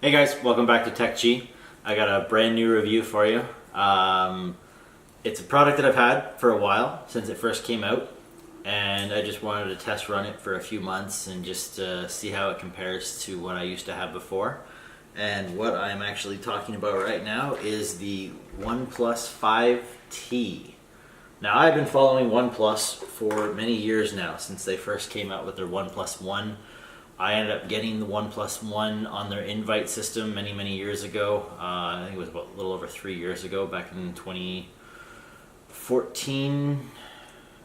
Hey guys, welcome back to Tech G. I got a brand new review for you. It's a product that I've had for a while, since it first came out, and I just wanted to test run it for a few months and just see how it compares to what I used to have before. And what I'm actually talking about right now is the OnePlus 5T. Now, I've been following OnePlus for many years now, since they first came out with their OnePlus One. I ended up getting the OnePlus One on their invite system many years ago. I think it was about a little over 3 years ago, back in 2014,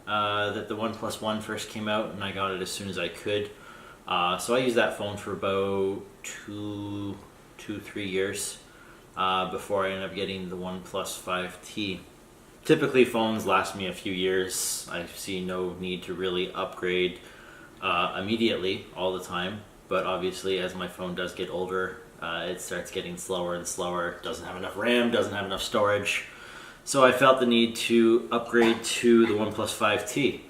that the OnePlus One first came out, and I got it as soon as I could. So I used that phone for about 3 years before I ended up getting the OnePlus 5T. Typically, phones last me a few years. I see no need to really upgrade immediately all the time, but obviously as my phone does get older, it starts getting slower and slower. Doesn't have enough RAM, doesn't have enough storage, so I felt the need to upgrade to the OnePlus 5T.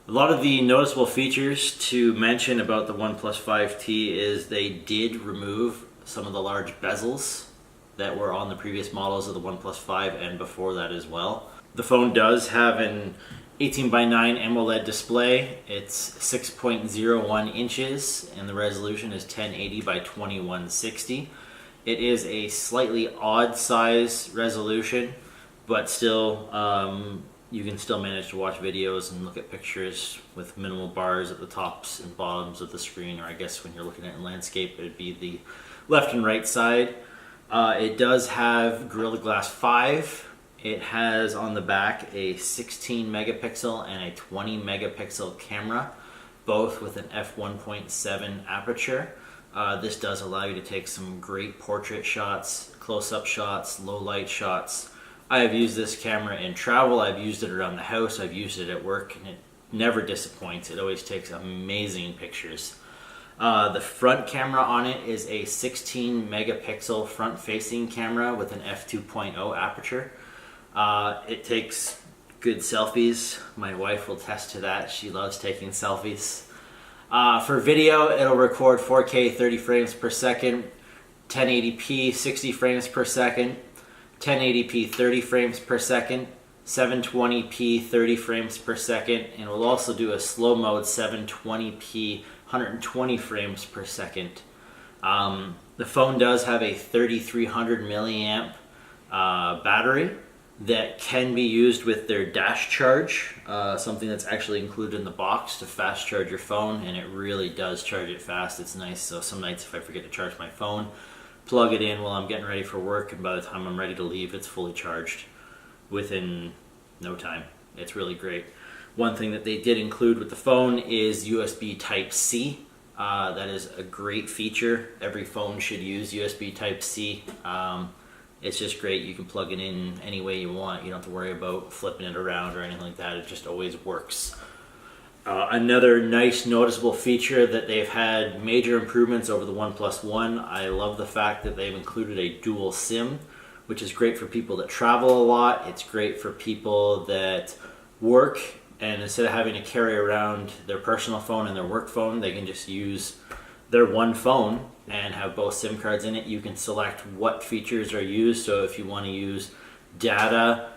A lot of the noticeable features to mention about the OnePlus 5T is they did remove some of the large bezels that were on the previous models of the OnePlus 5 and before that as well. The phone does have an 18:9 AMOLED display. It's 6.01 inches and the resolution is 1080 by 2160. It is a slightly odd size resolution, but still you can still manage to watch videos and look at pictures with minimal bars at the tops and bottoms of the screen, or I guess when you're looking at it in landscape, it would be the left and right side. It does have Gorilla Glass 5. It has on the back a 16 megapixel and a 20 megapixel camera, both with an f1.7 aperture. This does allow you to take some great portrait shots, close-up shots, low light shots. I have used this camera in travel, I've used it around the house, I've used it at work, and it never disappoints. It always takes amazing pictures. The front camera on it is a 16 megapixel front-facing camera with an f2.0 aperture. It takes good selfies. My wife will attest to that. She loves taking selfies. For video, it'll record 4K 30 frames per second, 1080p 60 frames per second, 1080p 30 frames per second, 720p 30 frames per second, and will also do a slow mode 720p 120 frames per second. The phone does have a 3300 milliamp battery that can be used with their dash charge, something that's actually included in the box to fast charge your phone, and it really does charge it fast. It's nice. So some nights if I forget to charge my phone, plug it in while I'm getting ready for work, and by the time I'm ready to leave, it's fully charged within no time. It's really great. One thing that they did include with the phone is USB Type-C. That is a great feature. Every phone should use USB Type-C. It's just great. You can plug it in any way you want. You don't have to worry about flipping it around or anything like that. It just always works. Another nice noticeable feature that they've had major improvements over the OnePlus One. I love the fact that they've included a dual SIM, which is great for people that travel a lot. It's great for people that work, and instead of having to carry around their personal phone and their work phone, they can just use their one phone and have both SIM cards in it. You can select what features are used. So if you want to use data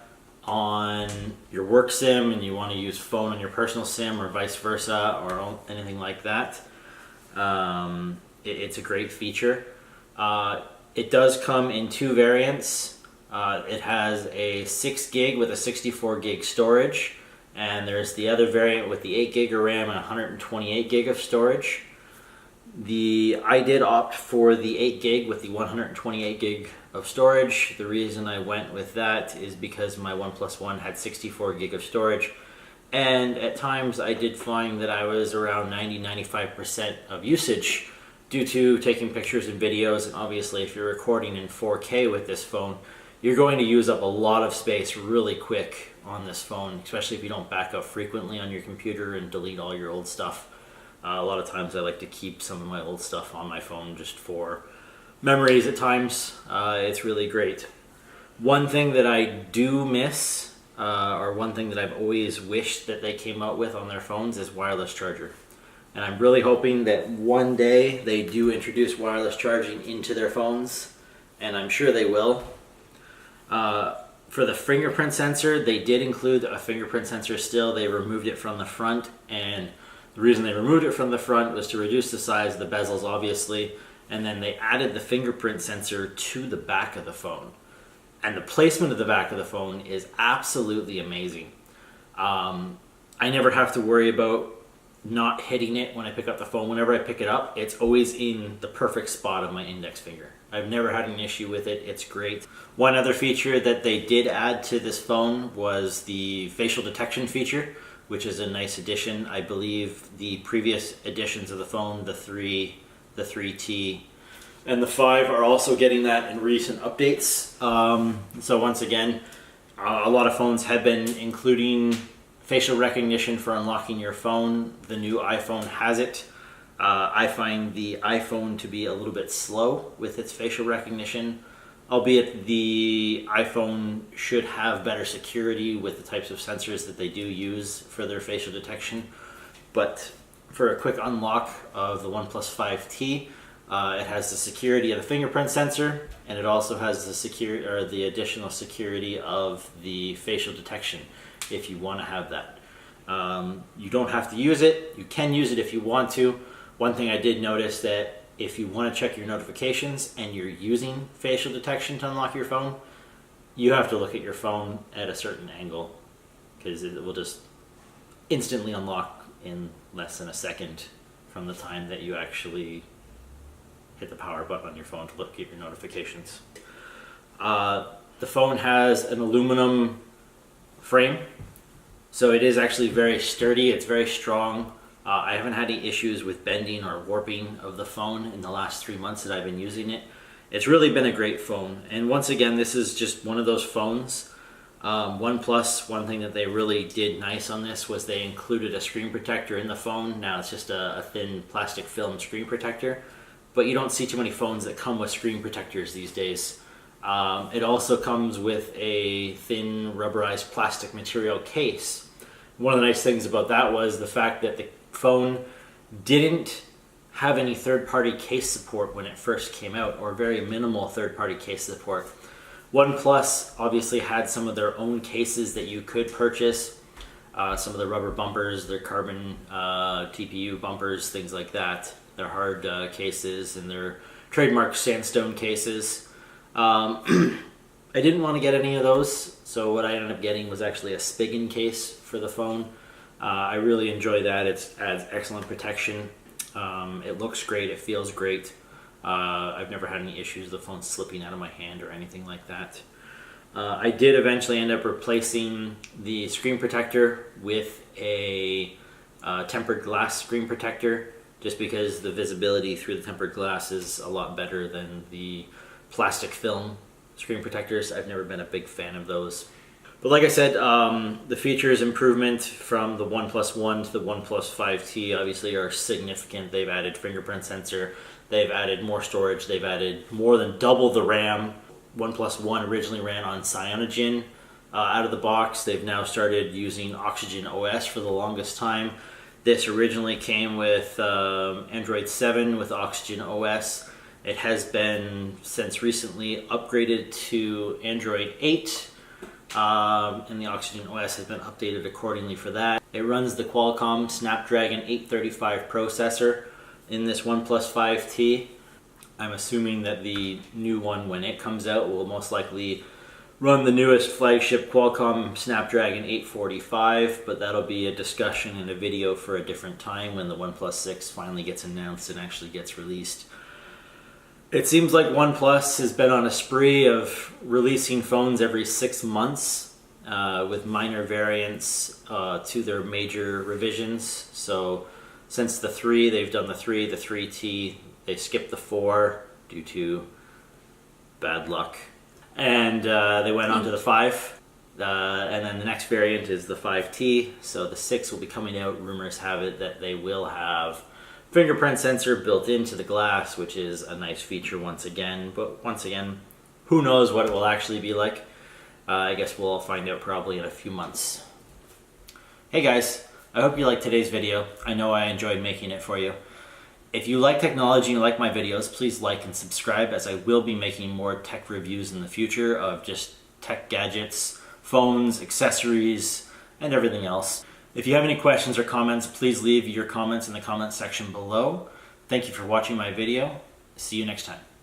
on your work SIM and you want to use phone on your personal SIM, or vice versa, or anything like that, it's a great feature. It does come in two variants. It has a 6 gig with a 64 gig storage, and there's the other variant with the 8 gig of RAM and 128 gig of storage. I did opt for the 8 gig with the 128 gig of storage. The reason I went with that is because my OnePlus One had 64 gig of storage, and at times I did find that I was around 90-95% of usage due to taking pictures and videos. And obviously if you're recording in 4K with this phone, you're going to use up a lot of space really quick on this phone, especially if you don't back up frequently on your computer and delete all your old stuff. A lot of times I like to keep some of my old stuff on my phone just for memories at times. It's really great. One thing that I do miss, or one thing that I've always wished that they came out with on their phones, is wireless charger. And I'm really hoping that one day they do introduce wireless charging into their phones, and I'm sure they will. For the fingerprint sensor, they did include a fingerprint sensor still. They removed it from the front, and the reason they removed it from the front was to reduce the size of the bezels, obviously, and then they added the fingerprint sensor to the back of the phone. And the placement of the back of the phone is absolutely amazing. I never have to worry about not hitting it when I pick up the phone. Whenever I pick it up, it's always in the perfect spot of my index finger. I've never had an issue with it. It's great. One other feature that they did add to this phone was the facial detection feature, which is a nice addition. I believe the previous editions of the phone, the 3, the 3T, and the 5 are also getting that in recent updates. So once again, a lot of phones have been including facial recognition for unlocking your phone. The new iPhone has it. I find the iPhone to be a little bit slow with its facial recognition, albeit the iPhone should have better security with the types of sensors that they do use for their facial detection. But for a quick unlock of the OnePlus 5T, it has the security of the fingerprint sensor, and it also has the additional security of the facial detection if you want to have that. You don't have to use it. You can use it if you want to. One thing I did notice that if you want to check your notifications and you're using facial detection to unlock your phone, you have to look at your phone at a certain angle, because it will just instantly unlock in less than a second from the time that you actually hit the power button on your phone to look at your notifications. The phone has an aluminum frame, so it is actually very sturdy. It's very strong. I haven't had any issues with bending or warping of the phone in the last 3 months that I've been using it. It's really been a great phone. And once again, this is just one of those phones. OnePlus, one thing that they really did nice on this was they included a screen protector in the phone. Now it's just a thin plastic film screen protector, but you don't see too many phones that come with screen protectors these days. It also comes with a thin rubberized plastic material case. One of the nice things about that was the fact that the phone didn't have any third-party case support when it first came out, or very minimal third-party case support. OnePlus obviously had some of their own cases that you could purchase, some of the rubber bumpers, their carbon TPU bumpers, things like that. Their hard cases and their trademark sandstone cases. I didn't want to get any of those, so what I ended up getting was actually a Spigen case for the phone. I really enjoy that. It adds excellent protection. It looks great. It feels great. I've never had any issues with the phone slipping out of my hand or anything like that. I did eventually end up replacing the screen protector with a tempered glass screen protector, just because the visibility through the tempered glass is a lot better than the plastic film screen protectors. I've never been a big fan of those. But like I said, the features improvement from the OnePlus 1 to the OnePlus 5T obviously are significant. They've added fingerprint sensor, they've added more storage, they've added more than double the RAM. OnePlus 1 originally ran on Cyanogen out of the box. They've now started using Oxygen OS for the longest time. This originally came with Android 7 with Oxygen OS. It has been since recently upgraded to Android 8. And the Oxygen OS has been updated accordingly for that. It runs the Qualcomm Snapdragon 835 processor in this OnePlus 5T. I'm assuming that the new one, when it comes out, will most likely run the newest flagship Qualcomm Snapdragon 845, but that'll be a discussion and a video for a different time when the OnePlus 6 finally gets announced and actually gets released. It seems like OnePlus has been on a spree of releasing phones every 6 months with minor variants to their major revisions. So since the 3, they've done the 3, the 3T, they skipped the 4 due to bad luck. And they went on to the 5. And then the next variant is the 5T. So the 6 will be coming out. Rumors have it that they will have fingerprint sensor built into the glass, which is a nice feature once again. But once again, who knows what it will actually be like. I guess we'll all find out probably in a few months. Hey guys, I hope you liked today's video. I know I enjoyed making it for you. If you like technology and you like my videos, please like and subscribe, as I will be making more tech reviews in the future of just tech gadgets, phones, accessories, and everything else. If you have any questions or comments, please leave your comments in the comments section below. Thank you for watching my video. See you next time.